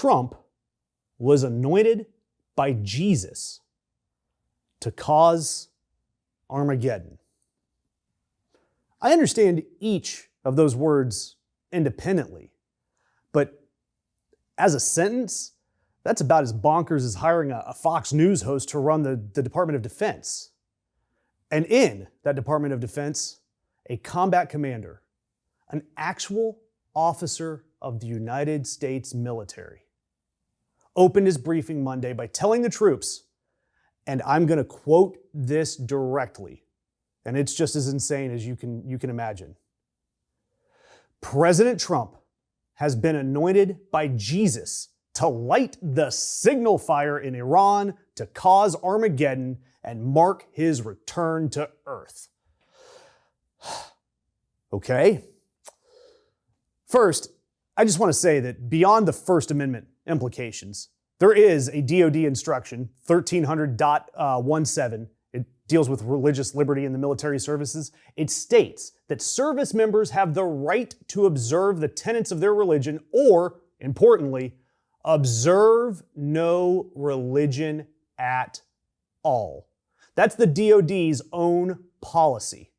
Trump was anointed by Jesus to cause Armageddon. I understand each of those words independently, but as a sentence, that's about as bonkers as hiring a Fox News host to run the Department of Defense. And in that Department of Defense, a combat commander, an actual officer of the United States military, opened his briefing Monday by telling the troops, and I'm going to quote this directly, and it's just as insane as you can imagine. President Trump has been anointed by Jesus to light the signal fire in Iran to cause Armageddon and mark his return to Earth. Okay. First, I just want to say that beyond the First Amendment implications, there is a DoD instruction, 1300.17. It deals with religious liberty in the military services. It states that service members have the right to observe the tenets of their religion or, importantly, observe no religion at all. That's the DoD's own policy.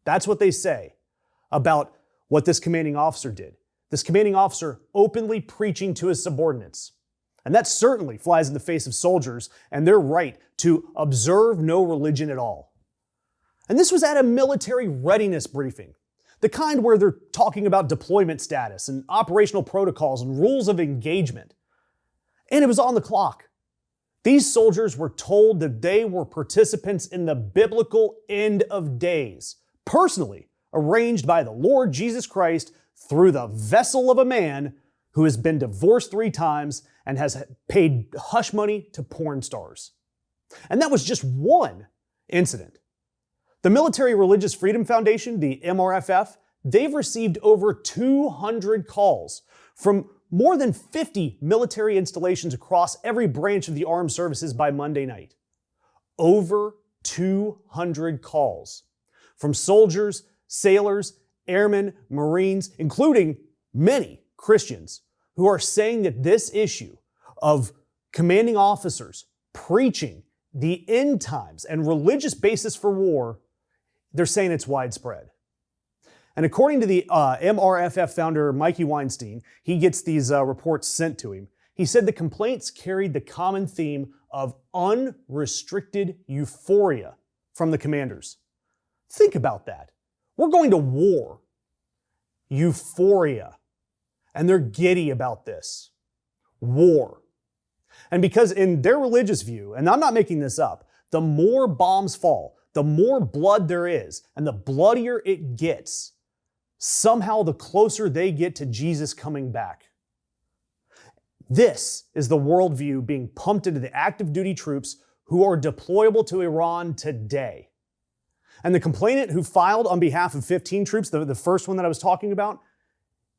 That's what they say about what this commanding officer did. This commanding officer openly preaching to his subordinates. And that certainly flies in the face of soldiers and their right to observe no religion at all. And this was at a military readiness briefing, the kind where they're talking about deployment status and operational protocols and rules of engagement. And it was on the clock. These soldiers were told that they were participants in the biblical end of days, personally arranged by the Lord Jesus Christ through the vessel of a man who has been divorced 3 times and has paid hush money to porn stars. And that was just one incident. The Military Religious Freedom Foundation, the MRFF, they've received over 200 calls from more than 50 military installations across every branch of the armed services by Monday night. Over 200 calls from soldiers, sailors, airmen, Marines, including many Christians who are saying that this issue of commanding officers preaching the end times and religious basis for war, they're saying it's widespread. And according to the MRFF founder, Mikey Weinstein, he gets these reports sent to him. He said the complaints carried the common theme of unrestricted euphoria from the commanders. Think about that. We're going to war. Euphoria. And they're giddy about this. War. And because in their religious view, and I'm not making this up, the more bombs fall, the more blood there is, and the bloodier it gets, somehow the closer they get to Jesus coming back. This is the worldview being pumped into the active duty troops who are deployable to Iran today. And the complainant who filed on behalf of 15 troops, the first one that I was talking about,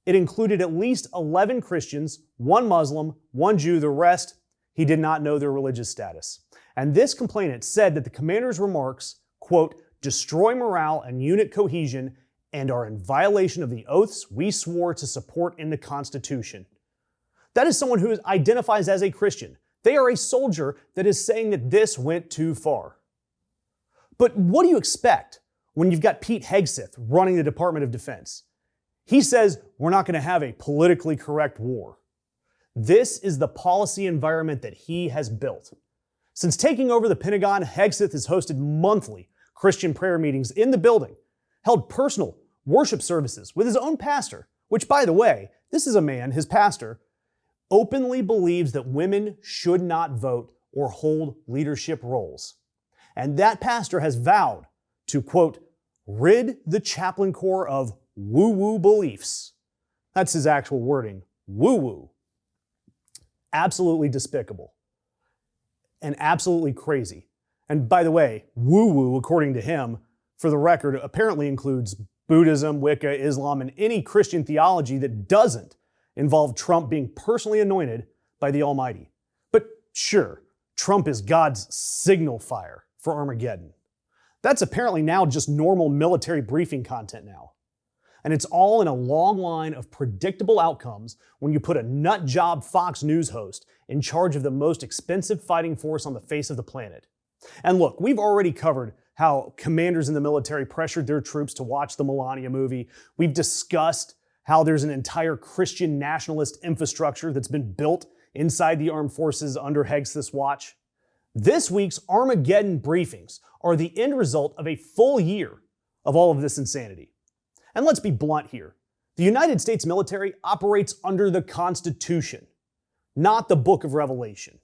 it included at least 11 Christians, 1 Muslim, 1 Jew, the rest, he did not know their religious status. And this complainant said that the commander's remarks, quote, destroy morale and unit cohesion and are in violation of the oaths we swore to support in the Constitution. That is someone who identifies as a Christian. They are a soldier that is saying that this went too far. But what do you expect when you've got Pete Hegseth running the Department of Defense? He says we're not going to have a politically correct war. This is the policy environment that he has built. Since taking over the Pentagon, Hegseth has hosted monthly Christian prayer meetings in the building, held personal worship services with his own pastor, which, by the way, this is a man, his pastor, openly believes that women should not vote or hold leadership roles. And that pastor has vowed to, quote, rid the chaplain corps of woo-woo beliefs. That's his actual wording, woo-woo. Absolutely despicable and absolutely crazy. And by the way, woo-woo, according to him, for the record, apparently includes Buddhism, Wicca, Islam, and any Christian theology that doesn't involve Trump being personally anointed by the Almighty. But sure, Trump is God's signal fire for Armageddon. That's apparently now just normal military briefing content now. And it's all in a long line of predictable outcomes when you put a nut job Fox News host in charge of the most expensive fighting force on the face of the planet. And look, we've already covered how commanders in the military pressured their troops to watch the Melania movie. We've discussed how there's an entire Christian nationalist infrastructure that's been built inside the armed forces under Hegseth's watch. This week's Armageddon briefings are the end result of a full year of all of this insanity. And let's be blunt here. The United States military operates under the Constitution, not the Book of Revelation.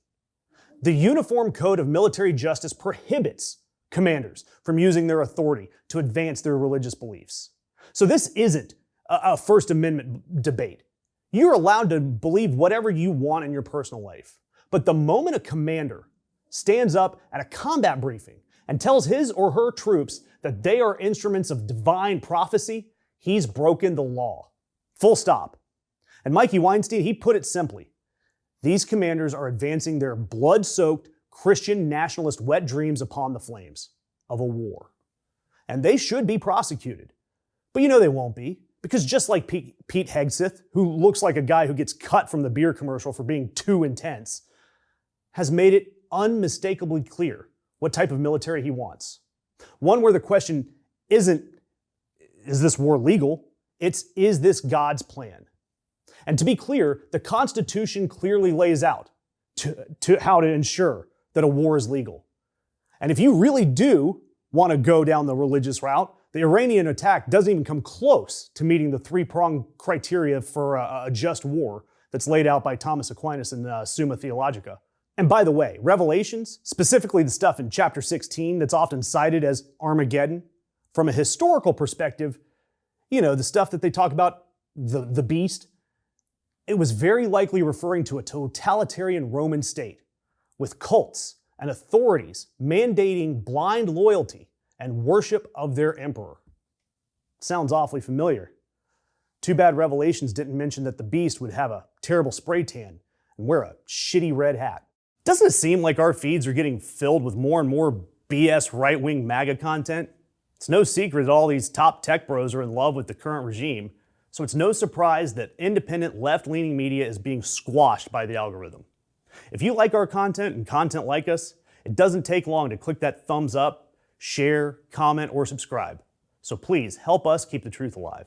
The Uniform Code of Military Justice prohibits commanders from using their authority to advance their religious beliefs. So this isn't a First Amendment debate. You're allowed to believe whatever you want in your personal life. But the moment a commander stands up at a combat briefing and tells his or her troops that they are instruments of divine prophecy, he's broken the law. Full stop. And Mikey Weinstein, he put it simply. These commanders are advancing their blood-soaked Christian nationalist wet dreams upon the flames of a war. And they should be prosecuted. But you know they won't be, because just like Pete Hegseth, who looks like a guy who gets cut from the beer commercial for being too intense, has made it unmistakably clear what type of military he wants. One where the question isn't, is this war legal? It's, is this God's plan? And to be clear, the Constitution clearly lays out to how to ensure that a war is legal. And if you really do want to go down the religious route, the Iranian attack doesn't even come close to meeting the three-pronged criteria for a just war that's laid out by Thomas Aquinas in Summa Theologica. And by the way, Revelations, specifically the stuff in chapter 16 that's often cited as Armageddon, from a historical perspective, you know, the stuff that they talk about, the beast, it was very likely referring to a totalitarian Roman state with cults and authorities mandating blind loyalty and worship of their emperor. Sounds awfully familiar. Too bad Revelations didn't mention that the beast would have a terrible spray tan and wear a shitty red hat. Doesn't it seem like our feeds are getting filled with more and more BS right-wing MAGA content? It's no secret that all these top tech bros are in love with the current regime, so it's no surprise that independent left-leaning media is being squashed by the algorithm. If you like our content and content like us, it doesn't take long to click that thumbs up, share, comment, or subscribe. So please help us keep the truth alive.